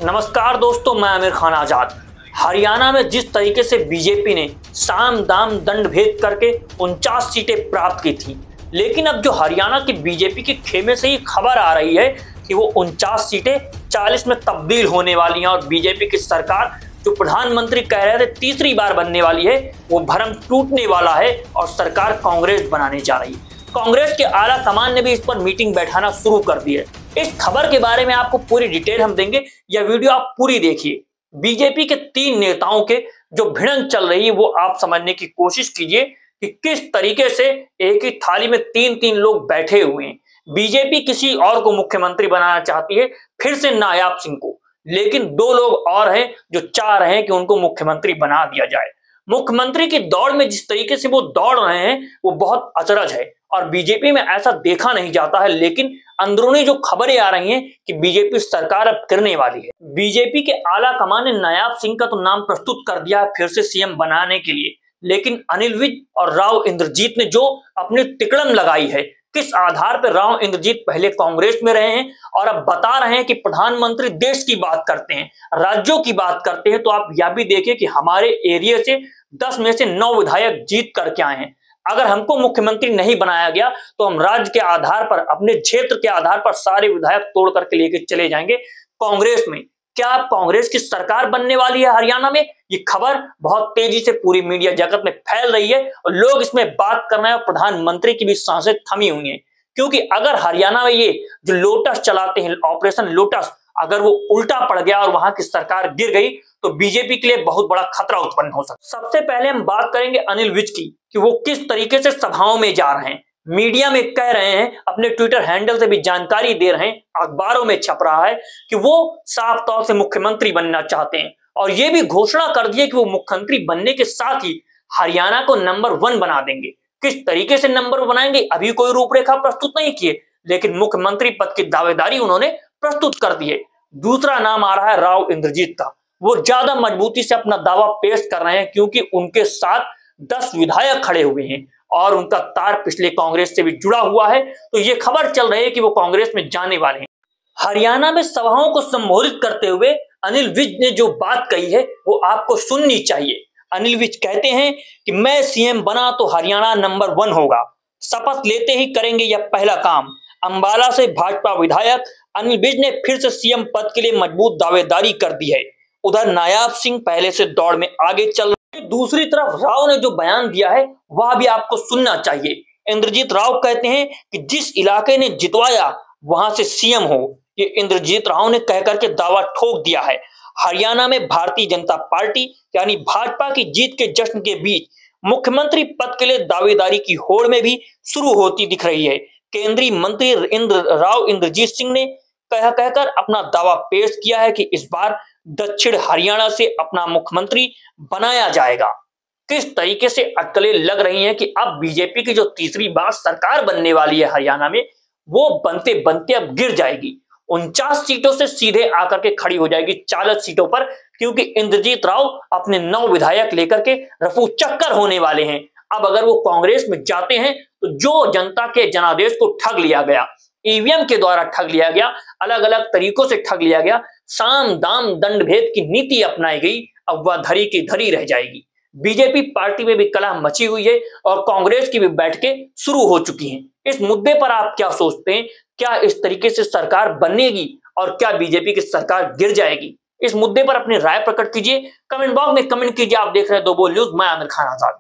नमस्कार दोस्तों, मैं आमिर खान आजाद। हरियाणा में जिस तरीके से बीजेपी ने साम दाम दंड भेद करके 49 सीटें प्राप्त की थी, लेकिन अब जो हरियाणा की बीजेपी के खेमे से ही खबर आ रही है कि वो 49 सीटें 40 में तब्दील होने वाली हैं और बीजेपी की सरकार जो प्रधानमंत्री कह रहे थे तीसरी बार बनने वाली है, वो भरम टूटने वाला है और सरकार कांग्रेस बनाने जा रही है। कांग्रेस के आला कमान ने भी इस पर मीटिंग बैठाना शुरू कर दी है। इस खबर के बारे में आपको पूरी डिटेल हम देंगे, यह वीडियो आप पूरी देखिए। बीजेपी के 3 नेताओं के जो भिड़ंत चल रही है वो आप समझने की कोशिश कीजिए कि किस तरीके से एक ही थाली में 3-3 लोग बैठे हुए हैं। बीजेपी किसी और को मुख्यमंत्री बनाना चाहती है, फिर से नायाब सिंह को, लेकिन 2 लोग और हैं जो चाह रहे हैं कि उनको मुख्यमंत्री बना दिया जाए। मुख्यमंत्री की दौड़ में जिस तरीके से वो दौड़ रहे हैं वो बहुत अचरज है और बीजेपी में ऐसा देखा नहीं जाता है, लेकिन अंदरूनी जो खबरें आ रही हैं कि बीजेपी सरकार अब गिरने वाली है। बीजेपी के आला कमान ने नायाब सिंह का तो नाम प्रस्तुत कर दिया है फिर से सीएम बनाने के लिए, लेकिन अनिल विज और राव इंद्रजीत ने जो अपनी तिकड़म लगाई है, किस आधार पर राव इंद्रजीत पहले कांग्रेस में रहे हैं और अब बता रहे हैं कि प्रधानमंत्री देश की बात करते हैं, राज्यों की बात करते हैं, तो आप यह भी देखिए कि हमारे एरिया से 10 में से 9 विधायक जीत करके आए हैं। अगर हमको मुख्यमंत्री नहीं बनाया गया तो हम राज्य के आधार पर, अपने क्षेत्र के आधार पर सारे विधायक तोड़ करके लेके चले जाएंगे कांग्रेस में। क्या कांग्रेस की सरकार बनने वाली है हरियाणा में? ये खबर बहुत तेजी से पूरी मीडिया जगत में फैल रही है और लोग इसमें बात कर रहे हैं और प्रधानमंत्री की भी सांसें थमी हुई हैं, क्योंकि अगर हरियाणा में ये जो लोटस चलाते हैं, ऑपरेशन लोटस, अगर वो उल्टा पड़ गया और वहां की सरकार गिर गई तो बीजेपी के लिए बहुत बड़ा खतरा उत्पन्न हो सकता है। सबसे पहले हम बात करेंगे अनिल विज की कि वो किस तरीके से सभाओं में जा रहे हैं, मीडिया में कह रहे हैं, अपने ट्विटर हैंडल से भी जानकारी दे रहे हैं, अखबारों में छप रहा है कि वो साफ तौर से मुख्यमंत्री बनना चाहते हैं और ये भी घोषणा कर दी है कि वो मुख्यमंत्री बनने के साथ ही हरियाणा को नंबर 1 बना देंगे। किस तरीके से नंबर 1 बनाएंगे अभी कोई रूपरेखा प्रस्तुत नहीं किए, लेकिन मुख्यमंत्री पद की दावेदारी उन्होंने प्रस्तुत कर दी है। दूसरा नाम आ रहा है राव इंद्रजीत का। वो ज्यादा मजबूती से अपना दावा पेश कर रहे हैं क्योंकि उनके साथ 10 विधायक खड़े हुए हैं और उनका तार पिछले कांग्रेस से भी जुड़ा हुआ है, तो ये खबर चल रही है कि वो कांग्रेस में जाने वाले हैं। हरियाणा में सभाओं को संबोधित करते हुए अनिल विज ने जो बात कही है वो आपको सुननी चाहिए। अनिल विज कहते हैं कि मैं सीएम बना तो हरियाणा नंबर 1 होगा, शपथ लेते ही करेंगे यह पहला काम। अंबाला से भाजपा विधायक अनिल विज ने फिर से सीएम पद के लिए मजबूत दावेदारी कर दी है। उधर नायाब सिंह पहले से दौड़ में आगे चल रहे हैं। दूसरी तरफ राव ने जो बयान दिया है वह भी आपको सुनना चाहिए। इंद्रजीत राव कहते हैं कि जिस इलाके ने जितवाया वहां से सीएम हो, ये इंद्रजीत राव ने कहकर के दावा ठोक दिया है। हरियाणा में भारतीय जनता पार्टी यानी भाजपा की जीत के जश्न के बीच मुख्यमंत्री पद के लिए दावेदारी की होड़ में भी शुरू होती दिख रही है। केंद्रीय मंत्री राव इंद्रजीत सिंह ने कहकर अपना दावा पेश किया है कि इस बार दक्षिण हरियाणा से अपना मुख्यमंत्री बनाया जाएगा। किस तरीके से अटकलें लग रही हैं कि अब बीजेपी की जो तीसरी बार सरकार बनने वाली है हरियाणा में, वो बनते बनते अब गिर जाएगी। 49 सीटों से सीधे आकर के खड़ी हो जाएगी 40 सीटों पर, क्योंकि इंद्रजीत राव अपने 9 विधायक लेकर के रफू चक्कर होने वाले हैं। अब अगर वो कांग्रेस में जाते हैं तो जो जनता के जनादेश को ठग लिया गया, ईवीएम के द्वारा ठग लिया गया, अलग अलग तरीकों से ठग लिया गया, साम दाम दंड भेद की नीति अपनाई गई, अब वह धरी की धरी रह जाएगी। बीजेपी पार्टी में भी कलह मची हुई है और कांग्रेस की भी बैठकें शुरू हो चुकी हैं। इस मुद्दे पर आप क्या सोचते हैं? क्या इस तरीके से सरकार बनेगी और क्या बीजेपी की सरकार गिर जाएगी? इस मुद्दे पर अपनी राय प्रकट कीजिए, कमेंट बॉक्स में कमेंट कीजिए। आप देख रहे हैं दो बोल न्यूज, मैं आमिर खान आजाद।